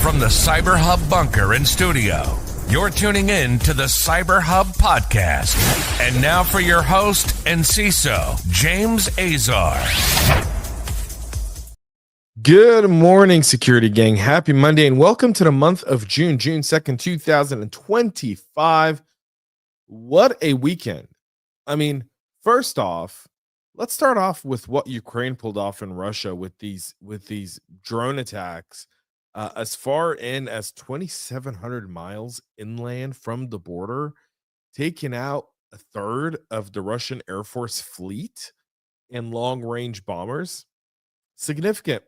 From the CyberHub bunker and studio, you're tuning in to the CyberHub Podcast. And now for your host and CISO, James Azar. Good morning, security gang. Happy Monday and welcome to the month of June 2nd, 2025. What a weekend. I mean, first off, let's start off with what Ukraine pulled off in Russia with these drone attacks. As far in as 2,700 miles inland from the border, taking out a third of the Russian Air Force fleet and long-range bombers. Significant.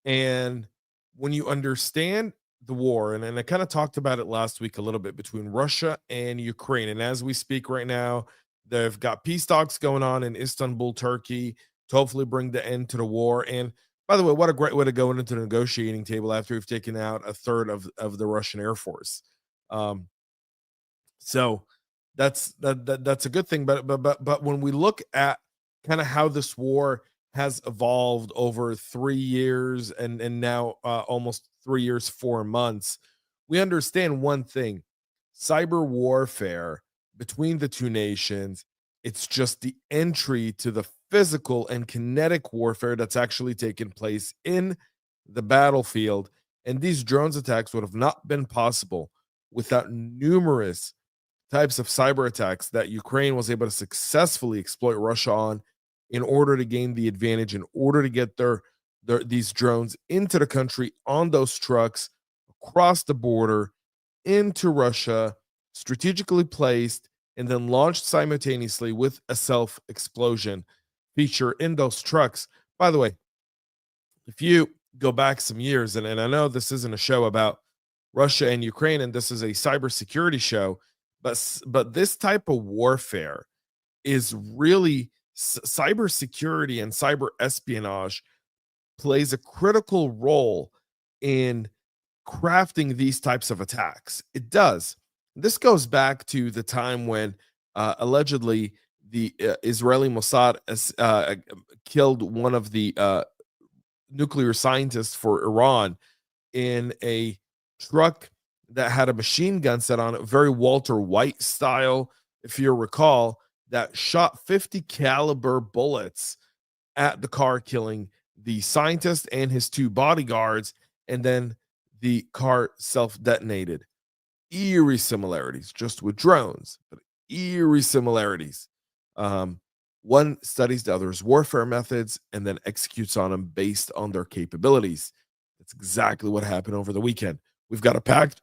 And when you understand the war, and I kind of talked about it last week a little bit between Russia and Ukraine, and as we speak right now, they've got peace talks going on in Istanbul, Turkey, to hopefully bring the end to the war. And by the way, what a great way to go into the negotiating table after we've taken out a third of the Russian Air Force. So that's a good thing. But when we look at kind of how this war has evolved over 3 years and now almost 3 years, 4 months, we understand one thing: cyber warfare between the two nations. It's just the entry to the physical and kinetic warfare that's actually taken place in the battlefield. And these drones attacks would have not been possible without numerous types of cyber attacks that Ukraine was able to successfully exploit Russia on in order to gain the advantage, in order to get these drones into the country on those trucks, across the border, into Russia, strategically placed, and then launched simultaneously with a self-explosion feature in those trucks. By the way, if you go back some years, and I know this isn't a show about Russia and Ukraine, and this is a cybersecurity show, but this type of warfare is really cybersecurity, and cyber espionage plays a critical role in crafting these types of attacks. It does. This goes back to the time when allegedly the Israeli Mossad killed one of the nuclear scientists for Iran in a truck that had a machine gun set on it, very Walter White style, if you recall, that shot 50 caliber bullets at the car, killing the scientist and his two bodyguards, and then the car self-detonated. Eerie similarities, just with drones, but eerie similarities. One studies the other's warfare methods and then executes on them based on their capabilities. That's exactly what happened over the weekend. We've got a packed,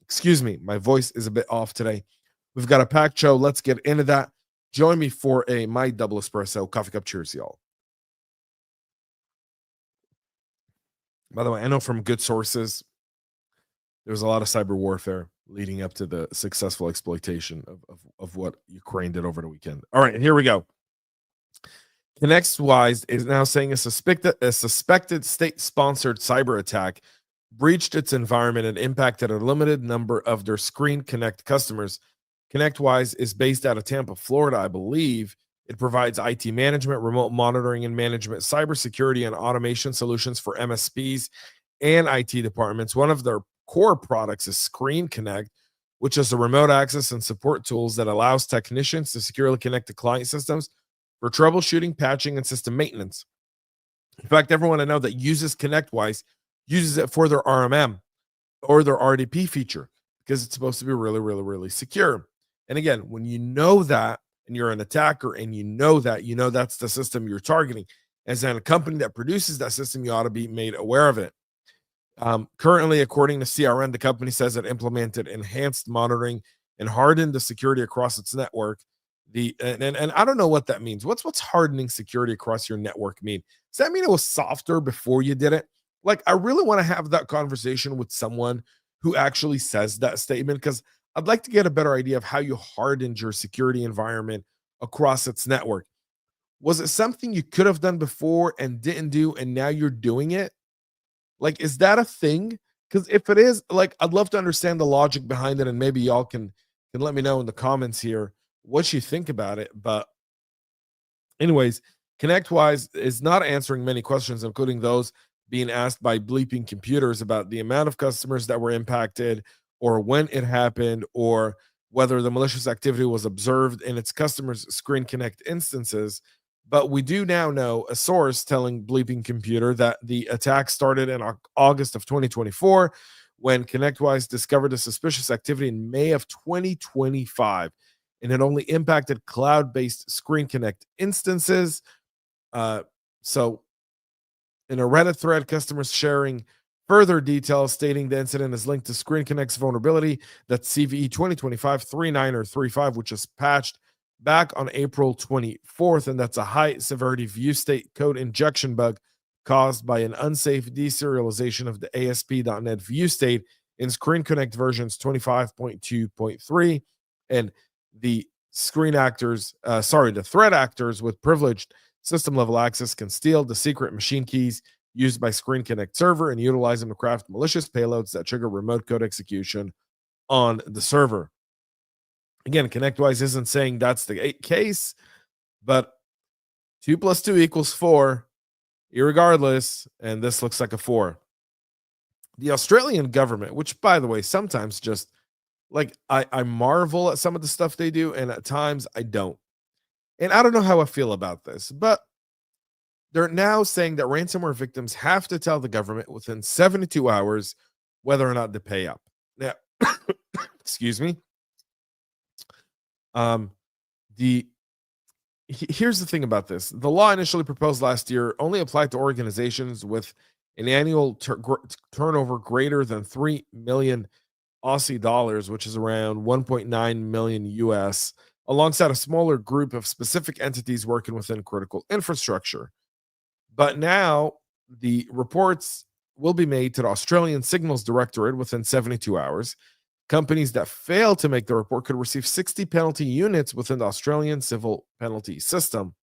excuse me, my voice is a bit off today. We've got a packed show. Let's get into that. Join me for my double espresso coffee cup. Cheers, y'all. By the way, I know from good sources there was a lot of cyber warfare leading up to the successful exploitation of what Ukraine did over the weekend. All right, here we go. ConnectWise is now saying a suspected state-sponsored cyber attack breached its environment and impacted a limited number of their Screen Connect customers. ConnectWise is based out of Tampa, Florida, I believe. It provides IT management, remote monitoring and management, cybersecurity and automation solutions for MSPs and IT departments. One of their core products is Screen Connect, which is a remote access and support tools that allows technicians to securely connect to client systems for troubleshooting, patching, and system maintenance. In fact, everyone I know that uses ConnectWise uses it for their RMM or their RDP feature because it's supposed to be really, really, really secure. And again, when you know that and you're an attacker and you know that's the system you're targeting, as in a company that produces that system, you ought to be made aware of it. Currently, according to CRN, the company says it implemented enhanced monitoring and hardened the security across its network. And I don't know what that means. What's hardening security across your network mean? Does that mean it was softer before you did it? Like, I really want to have that conversation with someone who actually says that statement, because I'd like to get a better idea of how you hardened your security environment across its network. Was it something you could have done before and didn't do, and now you're doing it? Like, is that a thing? Because if it is, like, I'd love to understand the logic behind it, and maybe y'all can let me know in the comments here what you think about it. But anyways, ConnectWise is not answering many questions, including those being asked by bleeping computers about the amount of customers that were impacted, or when it happened, or whether the malicious activity was observed in its customers' Screen Connect instances. But we do now know a source telling bleeping computer that the attack started in August of 2024, when ConnectWise discovered a suspicious activity in May of 2025, and it only impacted cloud-based Screen Connect instances. So in a Reddit thread, customers sharing further details stating the incident is linked to Screen Connect's vulnerability, that's CVE 2025-39 or 35, which is patched back on April 24th, and that's a high-severity view state code injection bug caused by an unsafe deserialization of the ASP.NET view state in Screen Connect versions 25.2.3, and the the threat actors with privileged system-level access can steal the secret machine keys used by Screen Connect server and utilize them to craft malicious payloads that trigger remote code execution on the server. Again, ConnectWise isn't saying that's the case, but 2 + 2 = 4, irregardless, and this looks like a 4. The Australian government, which, by the way, sometimes just like I marvel at some of the stuff they do, and at times I don't. And I don't know how I feel about this, but they're now saying that ransomware victims have to tell the government within 72 hours whether or not to pay up. Now, excuse me. Here's the thing about this. The law initially proposed last year only applied to organizations with an annual turnover greater than 3 million Aussie dollars, which is around 1.9 million US, alongside a smaller group of specific entities working within critical infrastructure. But now the reports will be made to the Australian Signals Directorate within 72 hours. Companies that fail to make the report could receive 60 penalty units within the Australian civil penalty system.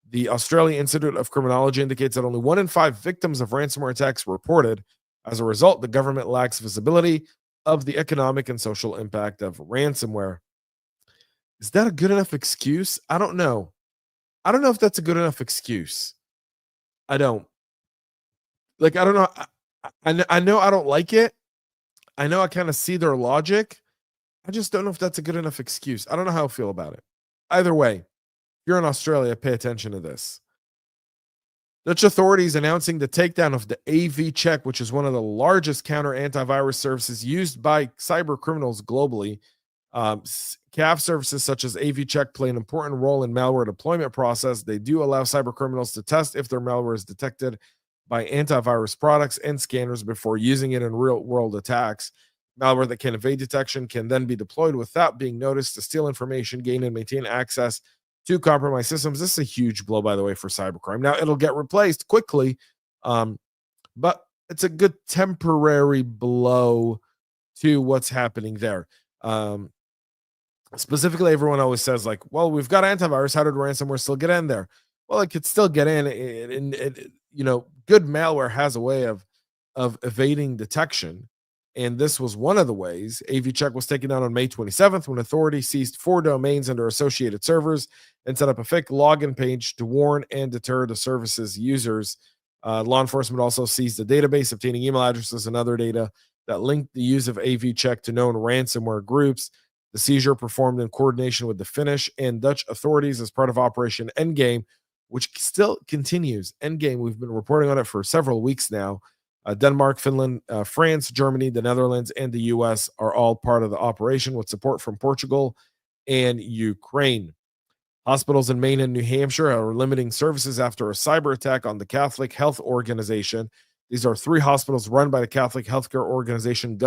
The Australian Institute of Criminology indicates that only 1 in 5 victims of ransomware attacks were reported. As a result, the government lacks visibility of the economic and social impact of ransomware. Is that a good enough excuse? I don't know. I don't know if that's a good enough excuse. I don't. I don't know. I know I don't like it. I know I kind of see their logic. I just don't know if that's a good enough excuse. I don't know how I feel about it. Either way, if you're in Australia, pay attention to this. Dutch authorities announcing the takedown of the AVCheck, which is one of the largest counter antivirus services used by cyber criminals globally. CAF services such as AVCheck play an important role in malware deployment process. They do allow cyber criminals to test if their malware is detected by antivirus products and scanners before using it in real-world attacks. Malware that can evade detection can then be deployed without being noticed to steal information, gain and maintain access to compromised systems. This is a huge blow, by the way, for cybercrime. Now, it'll get replaced quickly, but it's a good temporary blow to what's happening there. Specifically, everyone always says, like, well, we've got antivirus. How did ransomware still get in there? Well, it could still get in. Good malware has a way of evading detection. And this was one of the ways. AVCheck was taken down on May 27th when authorities seized 4 domains and their associated servers and set up a fake login page to warn and deter the service's users. Law enforcement also seized the database, obtaining email addresses and other data that linked the use of AVCheck to known ransomware groups. The seizure performed in coordination with the Finnish and Dutch authorities as part of Operation Endgame, which still continues. Endgame, we've been reporting on it for several weeks now. Denmark, Finland, France, Germany, the Netherlands, and the U.S. are all part of the operation with support from Portugal and Ukraine. Hospitals in Maine and New Hampshire are limiting services after a cyber attack on the Catholic Health Organization. These are 3 hospitals run by the Catholic healthcare organization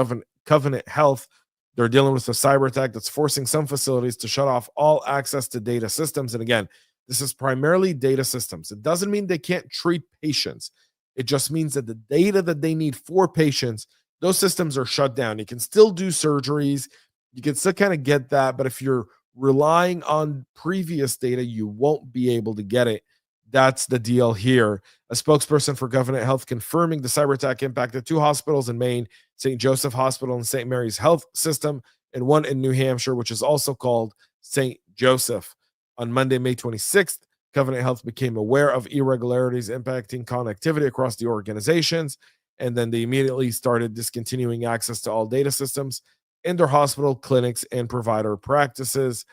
Covenant Health. They're dealing with a cyber attack that's forcing some facilities to shut off all access to data systems. And again, this is primarily data systems. It doesn't mean they can't treat patients. It just means that the data that they need for patients, those systems are shut down. You can still do surgeries. You can still kind of get that. But if you're relying on previous data, you won't be able to get it. That's the deal here. A spokesperson for Covenant Health confirming the cyber attack impacted 2 hospitals in Maine, St. Joseph Hospital and St. Mary's Health System, and one in New Hampshire, which is also called St. Joseph. On Monday, May 26th, Covenant Health became aware of irregularities impacting connectivity across the organizations, and then they immediately started discontinuing access to all data systems in their hospital, clinics, and provider practices.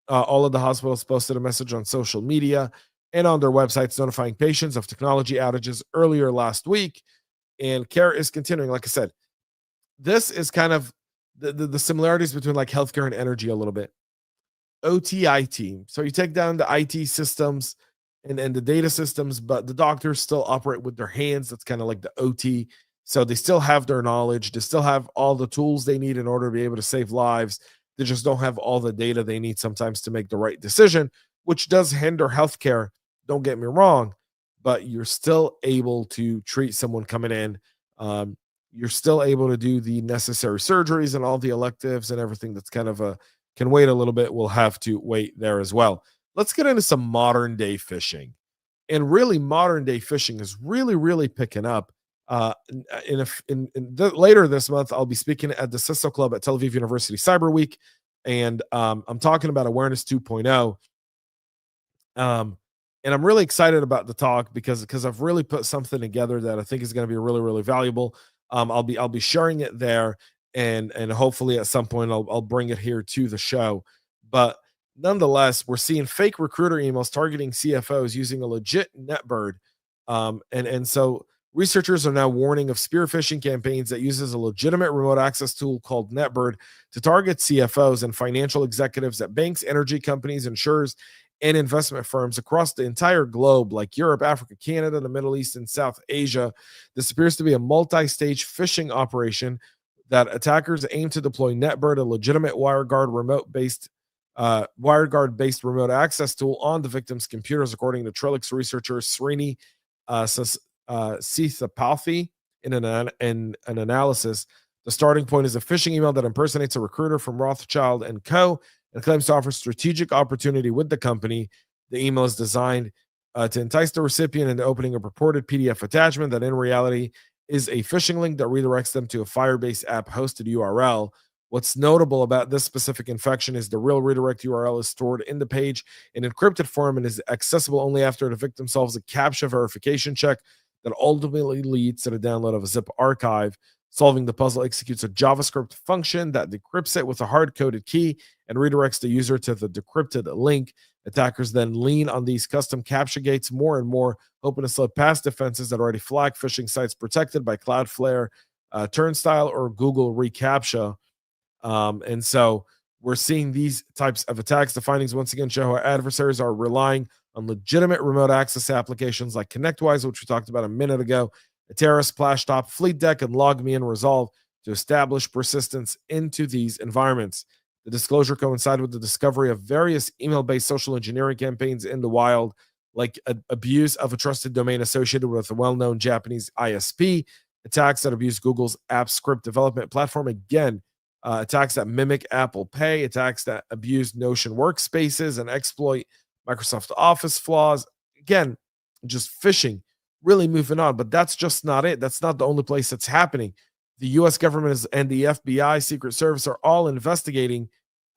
All of the hospitals posted a message on social media and on their websites notifying patients of technology outages earlier last week, and care is continuing. Like I said, this is kind of the similarities between like healthcare and energy a little bit. OT/IT. So you take down the IT systems and the data systems, but the doctors still operate with their hands. That's kind of like the OT. So they still have their knowledge. They still have all the tools they need in order to be able to save lives. They just don't have all the data they need sometimes to make the right decision, which does hinder healthcare. Don't get me wrong, but you're still able to treat someone coming in. You're still able to do the necessary surgeries and all the electives and everything that's kind of can wait a little bit. We'll have to wait there as well. Let's get into some modern day phishing. And really, modern day phishing is really picking up. Later this month, I'll be speaking at the CISO Club at Tel Aviv University Cyber Week, and I'm talking about Awareness 2.0. And I'm really excited about the talk because I've really put something together that I think is going to be really valuable. I'll be sharing it there, and hopefully at some point I'll bring it here to the show. But nonetheless, we're seeing fake recruiter emails targeting CFOs using a legit netbird, and so researchers are now warning of spear phishing campaigns that uses a legitimate remote access tool called NetBird to target CFOs and financial executives at banks, energy companies, insurers, and investment firms across the entire globe, like Europe, Africa, Canada, the Middle East, and South Asia. This appears to be a multi-stage phishing operation that attackers aim to deploy NetBird, a legitimate WireGuard-based remote access tool, on the victim's computers, according to Trellix researcher Srini Sithapathy in an analysis. The starting point is a phishing email that impersonates a recruiter from Rothschild & Co. and claims to offer strategic opportunity with the company. The email is designed to entice the recipient into opening a purported PDF attachment that in reality is a phishing link that redirects them to a Firebase app hosted URL. What's notable about this specific infection is the real redirect URL is stored in the page in encrypted form and is accessible only after the victim solves a CAPTCHA verification check that ultimately leads to the download of a zip archive. Solving the puzzle executes a JavaScript function that decrypts it with a hard-coded key and redirects the user to the decrypted link. Attackers then lean on these custom CAPTCHA gates more and more, hoping to slip past defenses that already flag phishing sites protected by Cloudflare, Turnstile, or Google reCAPTCHA. And so we're seeing these types of attacks. The findings once again show how adversaries are relying on legitimate remote access applications like ConnectWise, which we talked about a minute ago, Atera, Splashtop, FleetDeck, and LogMe and Resolve to establish persistence into these environments. The disclosure coincided with the discovery of various email-based social engineering campaigns in the wild, like abuse of a trusted domain associated with a well-known Japanese ISP, attacks that abuse Google's app script development platform, again, attacks that mimic Apple Pay, attacks that abuse Notion workspaces and exploit Microsoft Office flaws. Again, just phishing, really moving on. But that's just not it. That's not the only place that's happening. The U.S. government and the FBI, Secret Service are all investigating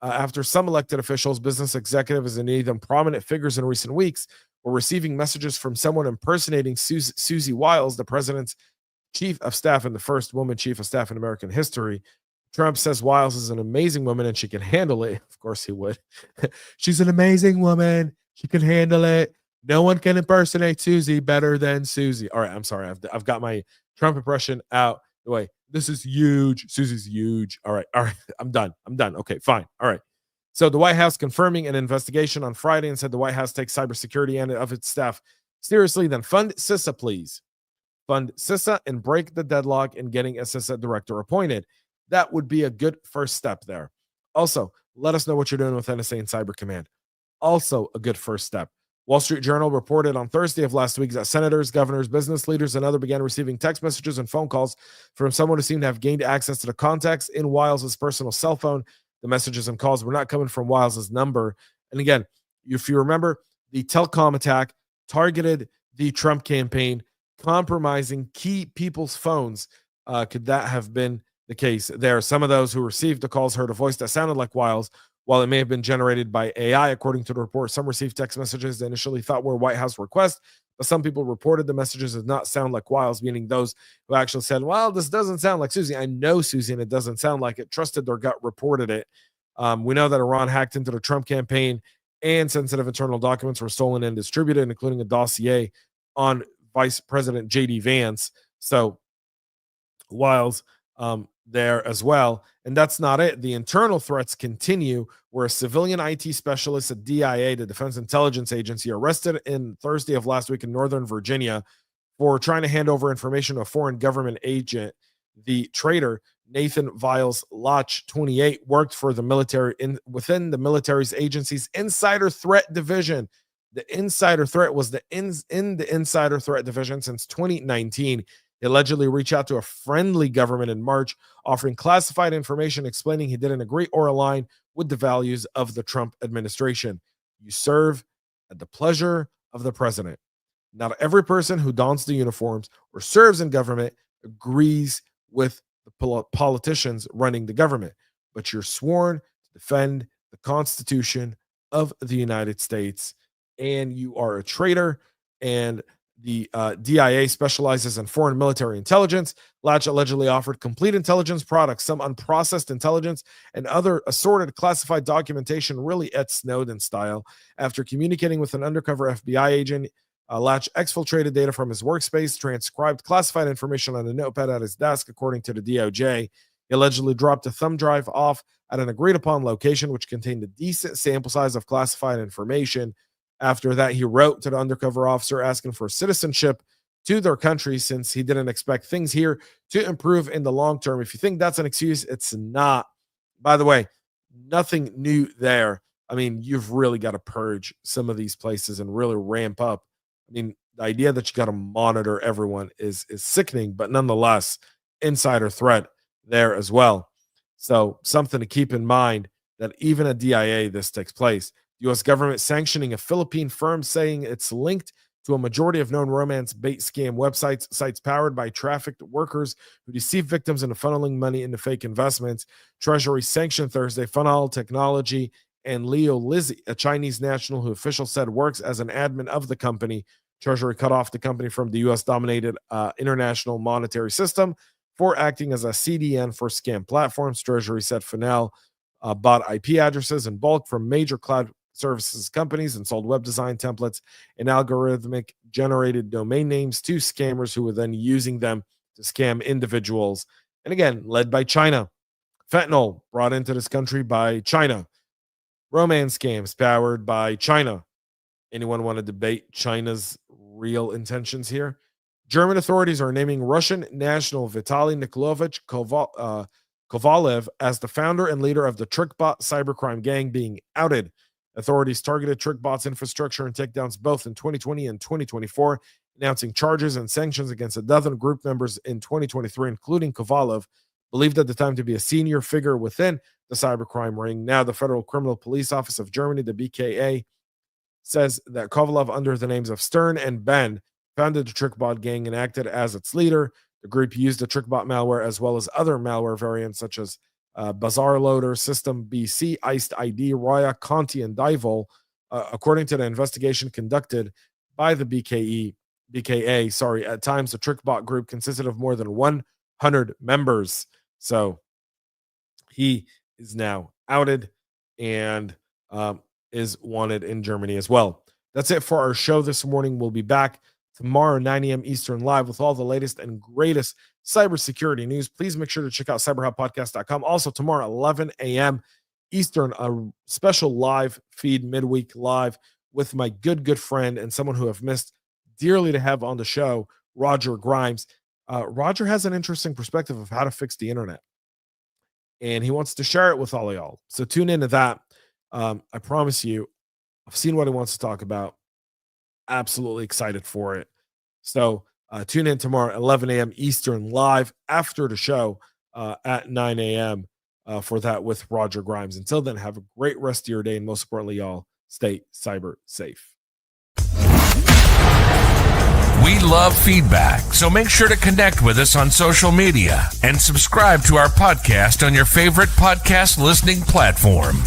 after some elected officials, business executives, and even prominent figures in recent weeks were receiving messages from someone impersonating Susie Wiles, the president's chief of staff and the first woman chief of staff in American history. Trump says Wiles is an amazing woman and she can handle it. Of course he would. She's an amazing woman. She can handle it. No one can impersonate Susie better than Susie. All right, I'm sorry. I've got my Trump impression out the way. This is huge. Susie's huge. All right. I'm done. Okay, fine. All right. So the White House confirming an investigation on Friday and said the White House takes cybersecurity and of its staff seriously. Then fund CISA, please. Fund CISA and break the deadlock in getting a CISA director appointed. That would be a good first step there. Also, let us know what you're doing with NSA and Cyber Command. Also, a good first step. Wall Street Journal reported on Thursday of last week that senators, governors, business leaders, and others began receiving text messages and phone calls from someone who seemed to have gained access to the contacts in Wiles' personal cell phone. The messages and calls were not coming from Wiles' number. And again, if you remember, the telecom attack targeted the Trump campaign, compromising key people's phones. Could that have been the case there? Some of those who received the calls heard a voice that sounded like Wiles, While it may have been generated by AI, according to the report, some received text messages they initially thought were White House requests, but some people reported the messages did not sound like Wiles, meaning those who actually said, well, this doesn't sound like Susie. I know Susie, and it doesn't sound like it. Trusted their gut, reported it. We know that Iran hacked into the Trump campaign and sensitive internal documents were stolen and distributed, including a dossier on Vice President J.D. Vance. So Wiles there as well. And that's not it. The internal threats continue, where a civilian IT specialist at DIA, the Defense Intelligence Agency, arrested in Thursday of last week in Northern Virginia for trying to hand over information to a foreign government agent. The traitor, Nathan Viles Lach, 28, worked for the military within the military's agency's Insider Threat Division. The Insider Threat was in the Insider Threat Division since 2019. He allegedly reached out to a friendly government in March, offering classified information explaining he didn't agree or align with the values of the Trump administration. You serve at the pleasure of the president. Not every person who dons the uniforms or serves in government agrees with the politicians running the government, but you're sworn to defend the Constitution of the United States, and you are a traitor. And the DIA specializes in foreign military intelligence. Lach allegedly offered complete intelligence products, some unprocessed intelligence, and other assorted classified documentation, really at Snowden style. After communicating with an undercover FBI agent, Lach exfiltrated data from his workspace, transcribed classified information on a notepad at his desk, according to the DOJ. He allegedly dropped a thumb drive off at an agreed-upon location, which contained a decent sample size of classified information. After that, he wrote to the undercover officer asking for citizenship to their country, since he didn't expect things here to improve in the long term. If you think that's an excuse, it's not. By the way, nothing new there. I mean, you've really got to purge some of these places and really ramp up. I mean, the idea that you got to monitor everyone is sickening, but nonetheless, insider threat there as well. So something to keep in mind, that even at DIA, this takes place. U.S. government sanctioning a Philippine firm, saying it's linked to a majority of known romance bait scam websites, sites powered by trafficked workers who deceive victims into funneling money into fake investments. Treasury sanctioned Thursday Funnel Technology and Leo Lizzie, a Chinese national who officials said works as an admin of the company. Treasury cut off the company from the U.S.-dominated international monetary system for acting as a CDN for scam platforms. Treasury said Funnel bought IP addresses in bulk from major cloud services companies and sold web design templates and algorithmic generated domain names to scammers who were then using them to scam individuals. And again, led by China. Fentanyl brought into this country by China. Romance scams powered by China. Anyone want to debate China's real intentions here? German authorities are naming Russian national Vitaly Nikolaevich Kovalev as the founder and leader of the Trickbot cybercrime gang, being outed. Authorities targeted Trickbot's infrastructure and takedowns both in 2020 and 2024, announcing charges and sanctions against a dozen group members in 2023, including Kovalev, believed at the time to be a senior figure within the cybercrime ring. Now, the Federal Criminal Police Office of Germany, the BKA, says that Kovalev, under the names of Stern and Ben, founded the Trickbot gang and acted as its leader. The group used the Trickbot malware as well as other malware variants such as Bazaar Loader, System BC, Iced ID, Raya, Conti, and Divol, according to the investigation conducted by the BKA. At times, the Trickbot group consisted of more than 100 members. So he is now outed and is wanted in Germany as well. That's it for our show this morning. We'll be back tomorrow, 9 a.m. Eastern, live with all the latest and greatest cybersecurity news. Please make sure to check out CyberHubPodcast.com. Also, tomorrow, 11 a.m. Eastern, a special live feed, midweek live, with my good friend and someone who I've missed dearly to have on the show, Roger Grimes. Roger has an interesting perspective of how to fix the internet, and he wants to share it with all of y'all. So tune into that. I promise you, I've seen what he wants to talk about. Absolutely excited for it. So tune in tomorrow, 11 a.m. Eastern, live after the show at 9 a.m. For that with Roger Grimes. Until then, have a great rest of your day, and most importantly, y'all, stay cyber safe. We love feedback, so make sure to connect with us on social media and subscribe to our podcast on your favorite podcast listening platform.